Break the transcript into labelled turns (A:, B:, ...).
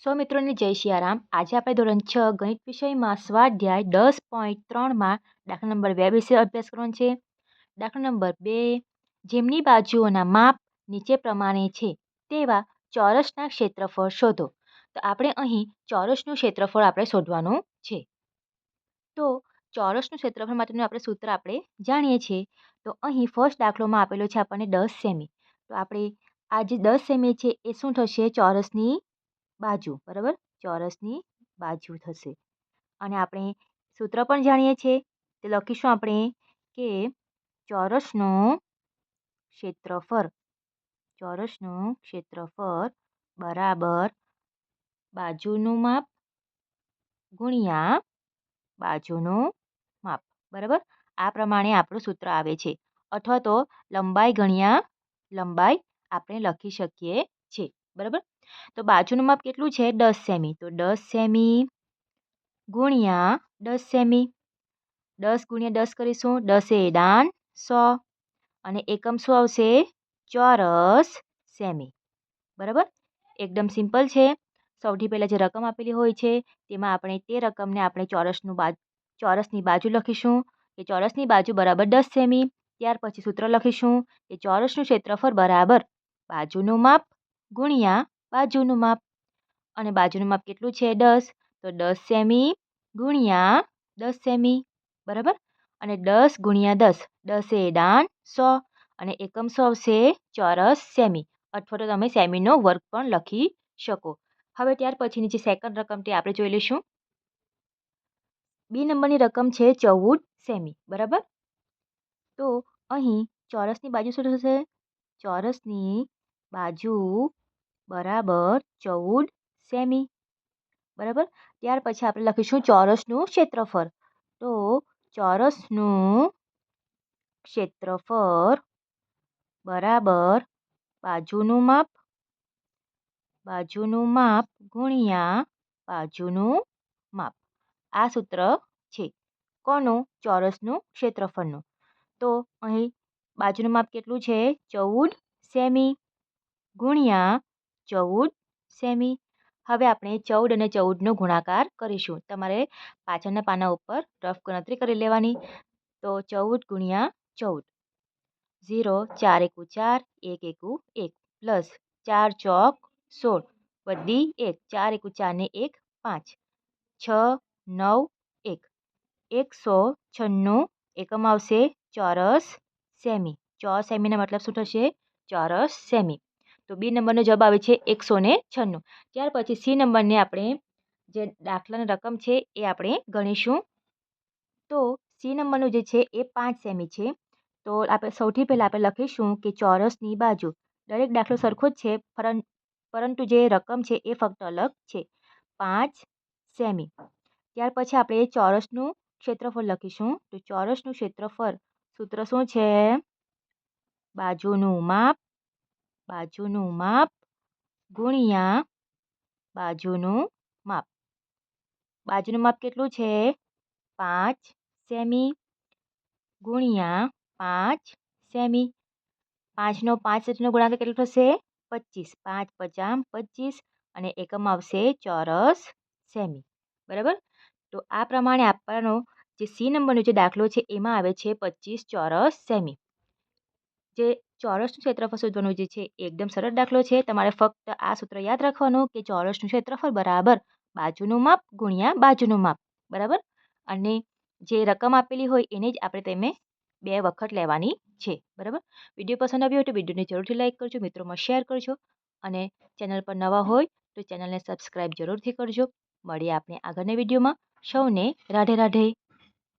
A: મિત્રોને જય સિયારામ. આજે આપણે ધોરણ 6 ગણિત વિષયમાં સ્વાધ્યાય 10.3માં દાખલા નંબર 2 વિશે અભ્યાસ કરવાનો છે. દાખલા નંબર 2, જેમની બાજુઓના માપ નીચે પ્રમાણે છે તેવા ચોરસના ક્ષેત્રફળ શોધો. તો આપણે અહીં ચોરસનું ક્ષેત્રફળ આપણે શોધવાનું છે. તો ચોરસનું ક્ષેત્રફળ માટેનું આપણે સૂત્ર આપણે જાણીએ છીએ. તો અહીં ફર્સ્ટ દાખલોમાં આપેલો છે આપણને 10 સેમી. તો આપણે આ જે 10 સેમી છે એ શું થશે? ચોરસની બાજુ, બરાબર? ચોરસની બાજુ થશે. અને આપણે સૂત્ર પણ જાણીએ છીએ. તે લખીશું આપણે કે ચોરસનું ક્ષેત્રફળ બરાબર બાજુનું માપ ગુણ્યા બાજુનું માપ, બરાબર? આ પ્રમાણે આપણું સૂત્ર આવે છે. અથવા તો લંબાઈ ગુણ્યા લંબાઈ આપણે લખી શકીએ છીએ, બરાબર? તો બાજુનું માપ કેટલું છે? 10 સેમી. તો 10 સેમી ગુણ્યા 10 સેમી. 10 ગુણ્યા 10 કરીશું. 10 એ દાન 100 અને એકમ શું આવશે? ચોરસ સેમી, બરાબર? એકદમ સિમ્પલ છે. સૌથી પહેલાં જે રકમ આપેલી હોય છે તેમાં આપણે તે રકમને આપણે ચોરસની બાજુ લખીશું કે ચોરસની બાજુ બરાબર 10 સેમી. ત્યાર પછી સૂત્ર લખીશું કે ચોરસનું ક્ષેત્રફળ બરાબર બાજુનું માપ ગુણ્યા બાજુનું માપ. અને બાજુનું માપ કેટલું છે? 10. તો 10 સેમી ગુણ્યા 10 સેમી, બરાબર? અને 10 ગુણ્યા 10, 10 એ દાન 100 અને એકમ શું આવશે? ચોરસ સેમી. અથવા તો તમે સેમીનો વર્ગ પણ લખી શકો. હવે ત્યાર પછીની જે સેકન્ડ રકમ તે આપણે જોઈ લઈશું. બી નંબરની રકમ છે 14 સેમી, બરાબર? તો અહીં ચોરસની બાજુ શું થશે? ચોરસની બાજુ બરાબર 14 સેમી, બરાબર? ત્યાર પછી આપણે લખીશું ચોરસનું ક્ષેત્રફળ. તો ચોરસનું ક્ષેત્રફળ બરાબર બાજુનું માપ ગુણ્યા બાજુનું માપ. આ સૂત્ર છે કોનું? ચોરસનું ક્ષેત્રફળનું. તો અહીં બાજુનું માપ કેટલું છે? 14 સેમી ગુણ્યા 14 સેમી. હવે આપણે 14 અને 14નો ગુણાકાર કરીશું. તમારે પાછળના પાના ઉપર રફ ગણતરી કરી લેવાની. તો 14 ગુણ્યા 14, 0, 4 એકુ 4, 1 એકુ 1, પ્લસ 4 ચોક 16, વધી 1, 4 એકુ 4 ને 1, 5, 6, 9, 1, 196 એકમ આવશે ચોરસ સેમી. ચોરસ સેમીનો મતલબ શું થશે? ચોરસ સેમી. તો બી નંબરનો જવાબ આવે છે 196. ત્યાર પછી સી નંબરને આપણે જે દાખલાની રકમ છે એ આપણે ગણીશું. તો સી નંબરનું જે છે એ 5 સેમી છે. તો આપણે સૌથી પહેલાં આપણે લખીશું કે ચોરસની બાજુ. દરેક દાખલો સરખો જ છે, પરંતુ જે રકમ છે એ ફક્ત અલગ છે. 5 સેમી. ત્યાર પછી આપણે ચોરસનું ક્ષેત્રફળ લખીશું. તો ચોરસનું ક્ષેત્રફળ સૂત્ર શું છે? બાજુનું માપ ગુણ્યા બાજુનું માપ. બાજુનું માપ કેટલું છે? 5 સેમી ગુણ્યા 5 સેમી. 5નો 5 સાથેનો ગુણાકાર કેટલો થશે? 25. 5 પચામ 25 અને એકમ આવશે ચોરસ સેમી, બરાબર? તો આ પ્રમાણે આપવાનો જે સી નંબરનો જે દાખલો છે એમાં આવે છે 25 ચોરસ સેમી. જે ચોરસનું ક્ષેત્રફળ શોધવાનું જે છે એ એકદમ સરળ દાખલો છે. તમારે ફક્ત આ સૂત્ર યાદ રાખવાનું કે ચોરસનું ક્ષેત્રફળ બરાબર બાજુનું માપ ગુણ્યા બાજુનું માપ, બરાબર? અને જે રકમ આપેલી હોય એને જ આપણે તેને 2 વખત લેવાની છે, બરાબર? વિડીયો પસંદ આવ્યો હોય તો વિડીયોને જરૂરથી લાઇક કરજો, મિત્રોમાં શેર કરજો અને ચેનલ પર નવા હોય તો ચેનલને સબસ્ક્રાઈબ જરૂરથી કરજો. મળીએ આપણે આગળના વિડીયોમાં. સૌને રાધે રાધે.